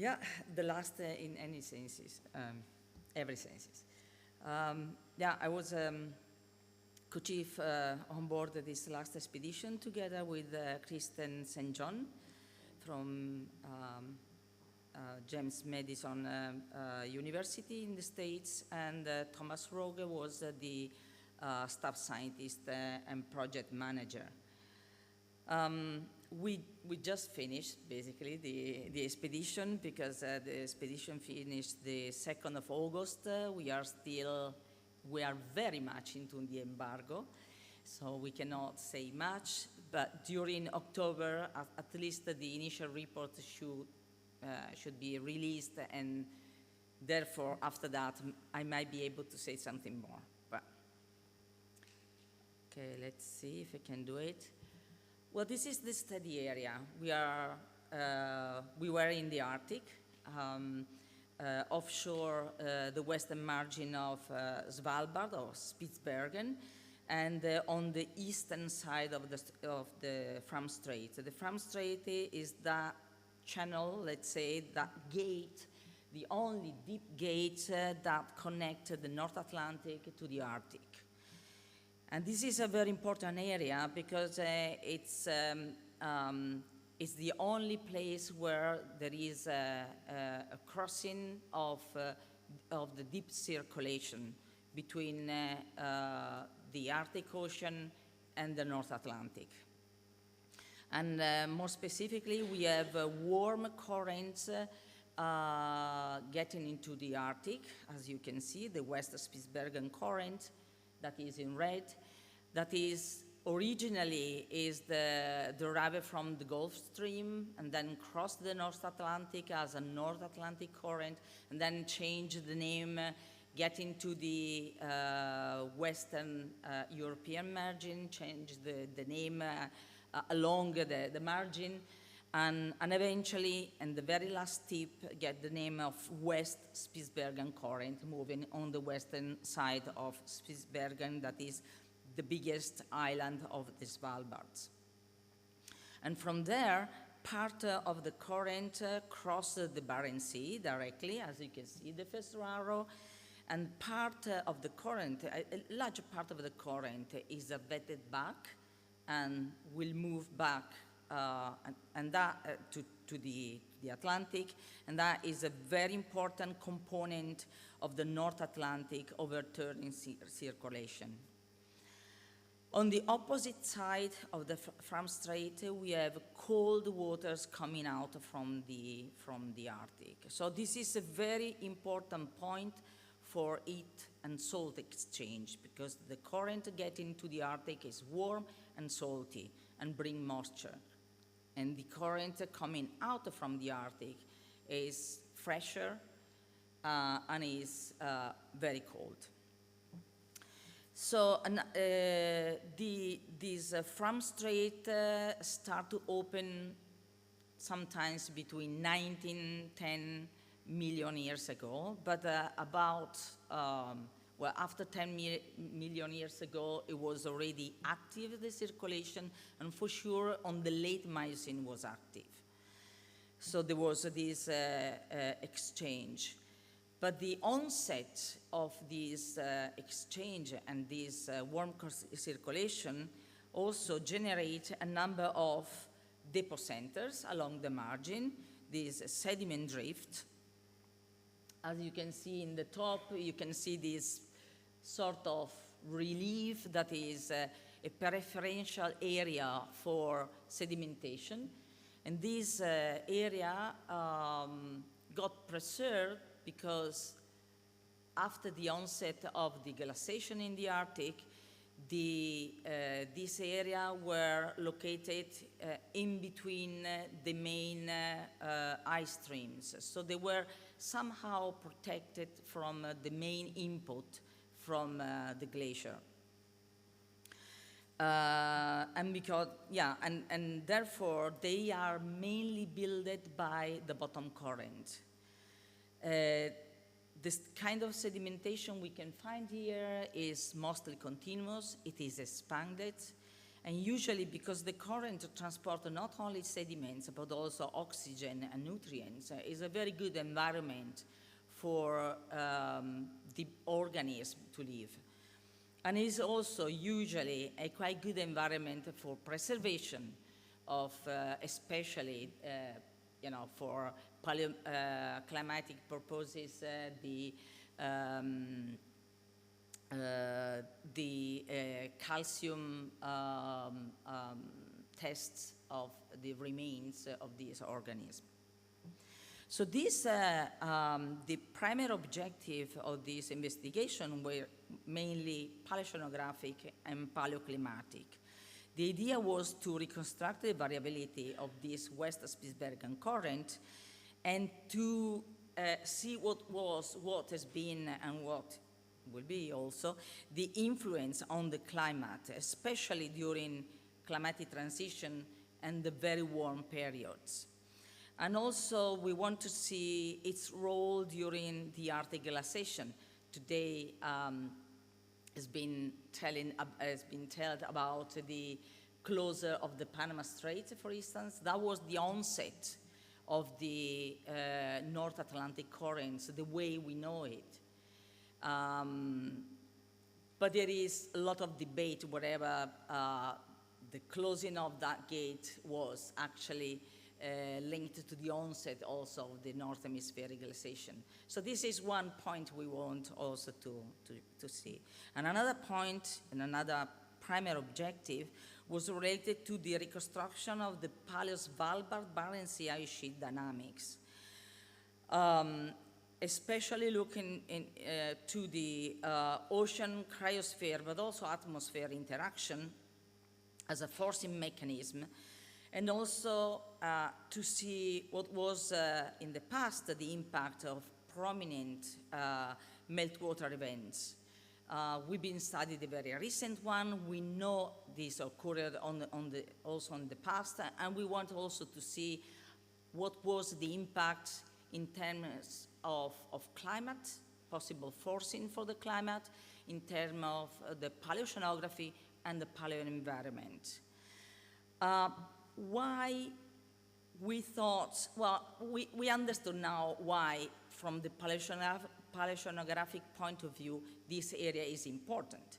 Yeah, the last in any senses, every senses. Yeah, I was co-chief on board this last expedition together with Kristen St. John from James Madison University in the States, and Thomas Roge was the staff scientist and project manager. We just finished basically the expedition, because the expedition finished the 2nd of August. We are very much into the embargo, so we cannot say much, but during October, at least the initial report should be released, and therefore after that I might be able to say something more. But okay, let's see if I can do it. Well, this is the study area. We were in the Arctic, offshore the western margin of Svalbard or Spitsbergen, and on the eastern side of the Fram Strait. The Fram Strait is that channel, let's say, that gate, the only deep gate that connects the North Atlantic to the Arctic. And this is a very important area because it's the only place where there is a crossing of the deep circulation between the Arctic Ocean and the North Atlantic. And more specifically, we have warm currents getting into the Arctic, as you can see, the West Spitsbergen current that is in red, that is originally derived from the Gulf Stream and then crossed the North Atlantic as a North Atlantic current, and then changed the name, getting to the Western European margin, changed the name along the margin, and eventually, in the very last tip, get the name of West Spitsbergen current, moving on the western side of Spitsbergen, that is the biggest island of the Svalbard. And from there, part of the current crosses the Barents Sea directly, as you can see the first arrow, and part of the current, a large part of the current is vetted back and will move back and that to the Atlantic, and that is a very important component of the North Atlantic overturning circulation. On the opposite side of the Fram Strait, we have cold waters coming out from the Arctic. So this is a very important point for heat and salt exchange, because the current getting to the Arctic is warm and salty and bring moisture. And the current coming out from the Arctic is fresher and is very cold. So these Fram Strait start to open sometimes between 10 million years ago, but well, after 10 million years ago, it was already active, the circulation, and for sure on the late Miocene was active. So there was this exchange. But the onset of this exchange and this warm circulation also generate a number of depot centers along the margin, this sediment drift. As you can see in the top, you can see this sort of relief that is a preferential area for sedimentation. And this area got preserved because after the onset of the glaciation in the Arctic, this area were located in between the main ice streams. So they were somehow protected from the main input from the glacier. And because, yeah, and therefore they are mainly built by the bottom current. This kind of sedimentation we can find here is mostly continuous. It is expanded, And usually because the current transports not only sediments, but also oxygen and nutrients, is a very good environment for the organism to live. And is also usually a quite good environment for preservation of, especially, for climatic purposes, the calcium tests of the remains of these organisms. So this, the primary objective of this investigation were mainly paleoceanographic and paleoclimatic. The idea was to reconstruct the variability of this West Spitsbergen current and to see what has been and what will be also the influence on the climate, especially during climatic transition and the very warm periods. And also we want to see its role during the Arctic glaciation. Today has been told about the closure of the Panama Strait, for instance. That was the onset of the North Atlantic currents, the way we know it. But there is a lot of debate whether the closing of that gate was actually linked to the onset also of the North Hemispheric glaciation. So this is one point we want also to see. And another point, and another primary objective, was related to the reconstruction of the Paleo-Svalbard Barents Sea ice sheet dynamics. Especially looking to the ocean cryosphere, but also atmosphere interaction as a forcing mechanism, and also to see what was in the past the impact of prominent meltwater events. We've been studying the very recent one. We know this occurred also in the past, and we want also to see what was the impact in terms of climate, possible forcing for the climate, in terms of the paleoceanography and the paleoenvironment. Why we thought, well, we understood now why, from the paleoceanographic point of view, this area is important.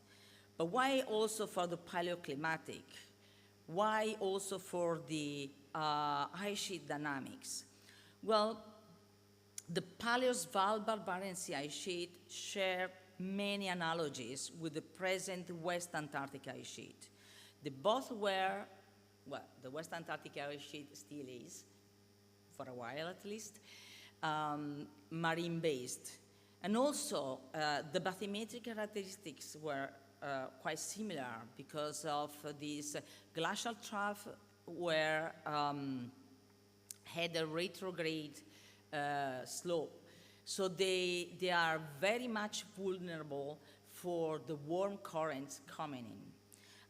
But why also for the paleoclimatic? Why also for the ice sheet dynamics? Well, the Paleo-Svalbard Barents Sea ice sheet share many analogies with the present West Antarctic ice sheet. They both were, well, the West Antarctic ice sheet still is, for a while at least, marine-based. And also, the bathymetric characteristics were quite similar because of these glacial trough where had a retrograde slope. So they are very much vulnerable for the warm currents coming in.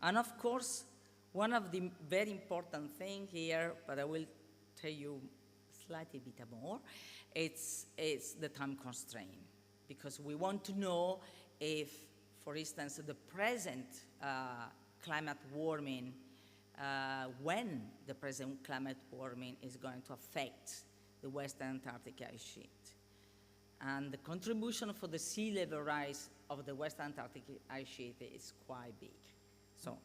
And of course, one of the very important things here, but I will tell you slightly bit more, it's the time constraint. Because we want to know if, for instance, the present climate warming, when the present climate warming is going to affect the West Antarctic ice sheet. And the contribution for the sea level rise of the West Antarctic ice sheet is quite big. So,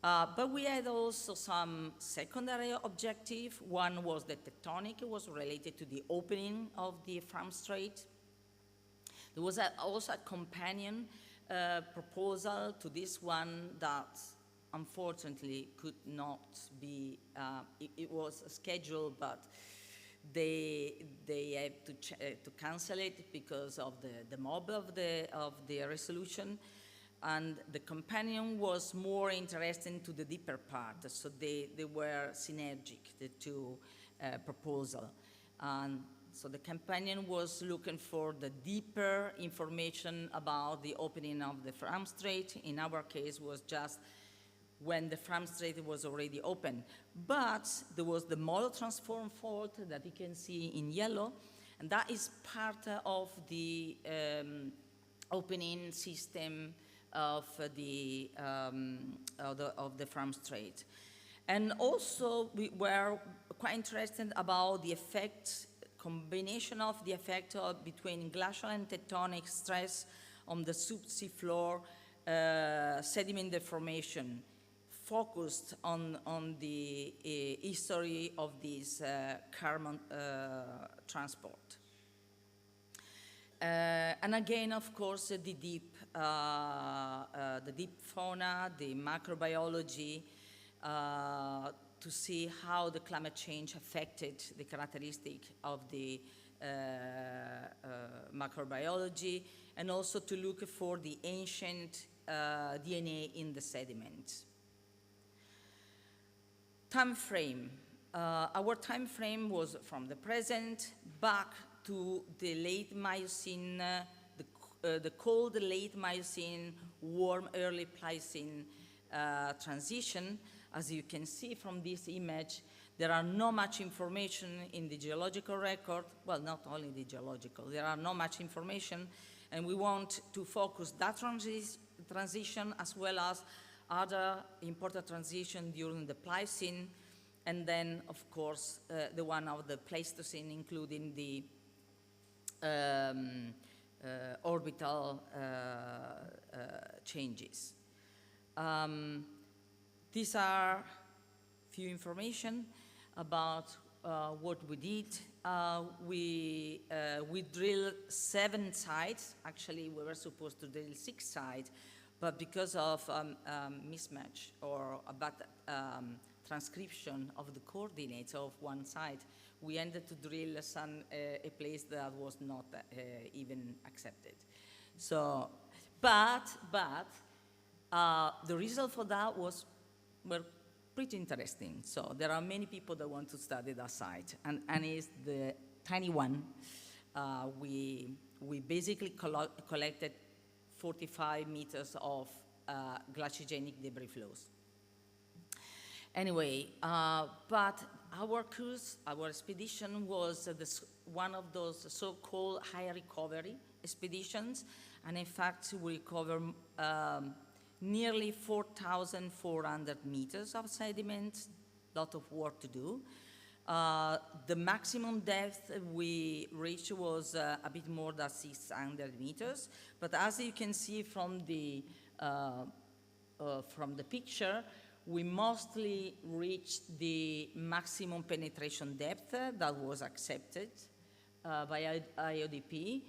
but we had also some secondary objective. One was the tectonic, it was related to the opening of the Fram Strait. There was also a companion proposal to this one that unfortunately could not be, it was scheduled, but they had to cancel it because of the mob of the resolution. And the companion was more interesting to the deeper part, so they were synergic, the two proposals. And so the companion was looking for the deeper information about the opening of the Fram Strait. In our case, was just when the Fram Strait was already open. But there was the monotransform fault that you can see in yellow, and that is part of the opening system of the Farm Strait. And also we were quite interested about the effect, combination of the effect between glacial and tectonic stress on the subsea floor sediment deformation, focused on the history of this carbon transport. And again, of course, the deep fauna, the microbiology, to see how the climate change affected the characteristic of the microbiology, and also to look for the ancient DNA in the sediment. Time frame. Our time frame was from the present back to the late Miocene, the cold late Miocene, warm early Pliocene transition. As you can see from this image, there are not much information in the geological record. Well, not only the geological, there are not much information, and we want to focus that transition as well as other important transition during the Pliocene, and then, of course, the one of the Pleistocene, including the orbital changes. These are few information about what we did. We drilled 7 sites. Actually, we were supposed to drill 6 sites, but because of mismatch or a bad transcription of the coordinates of one site, we ended to drill a place that was not even accepted. So, but the result for that were pretty interesting. So there are many people that want to study that site, and it's the tiny one. We basically collected 45 meters of glaciogenic debris flows. Anyway, but our cruise, our expedition was one of those so-called high recovery expeditions, and in fact we recovered nearly 4,400 meters of sediment, a lot of work to do. The maximum depth we reached was a bit more than 600 meters, but as you can see from the picture, we mostly reached the maximum penetration depth that was accepted by IODP.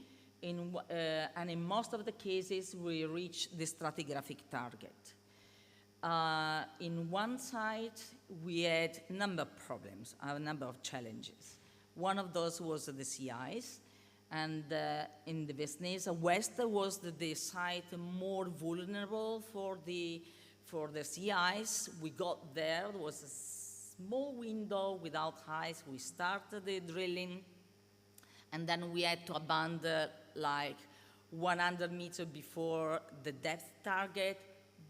And in most of the cases, we reached the stratigraphic target. In one site, we had a number of problems, a number of challenges. One of those was the sea ice, and in the Vesnesa West was the site more vulnerable for the sea ice. We got there was a small window without ice. We started the drilling, and then we had to abandon like 100 meters before the depth target,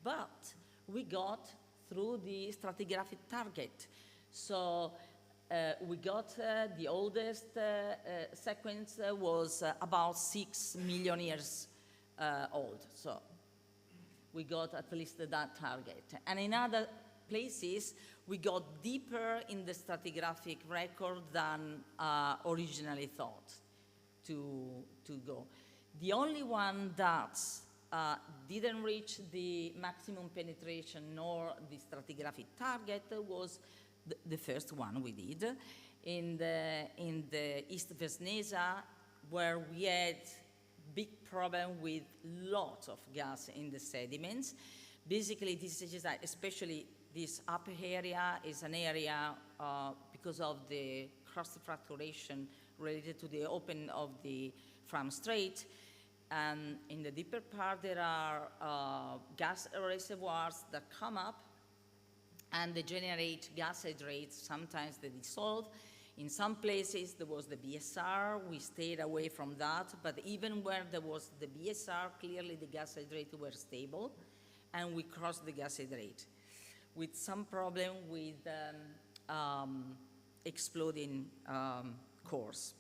but we got through the stratigraphic target. So we got the oldest sequence was about 6 million years old. So we got at least that target. And in other places, we got deeper in the stratigraphic record than originally thought to go. The only one that didn't reach the maximum penetration nor the stratigraphic target was the first one we did in the East Vesnesa, where we had big problem with lots of gas in the sediments. Basically, this is especially this upper area is an area because of the cross-fracturation related to the opening of the Farm Strait. And in the deeper part, there are gas reservoirs that come up and they generate gas hydrates. Sometimes they dissolve. In some places, there was the BSR. We stayed away from that. But even where there was the BSR, clearly the gas hydrates were stable, and we crossed the gas hydrate with some problem with exploding cores.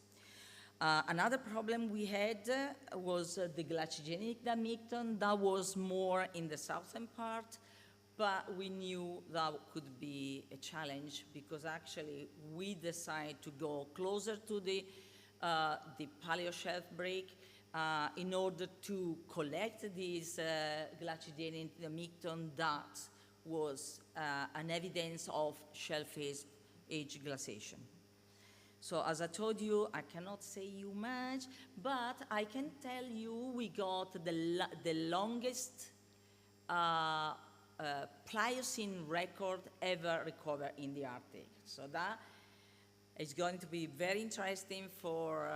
Another problem we had was the glaciogenic Damicton. That was more in the southern part, but we knew that could be a challenge because actually we decided to go closer to the paleoshelf break in order to collect this glaciogenic Damicton that was an evidence of shelf age glaciation. So as I told you, I cannot say you much, but I can tell you we got the longest Pliocene record ever recovered in the Arctic. So that is going to be very interesting for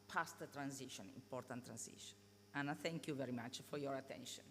past transition, important transition. And I thank you very much for your attention.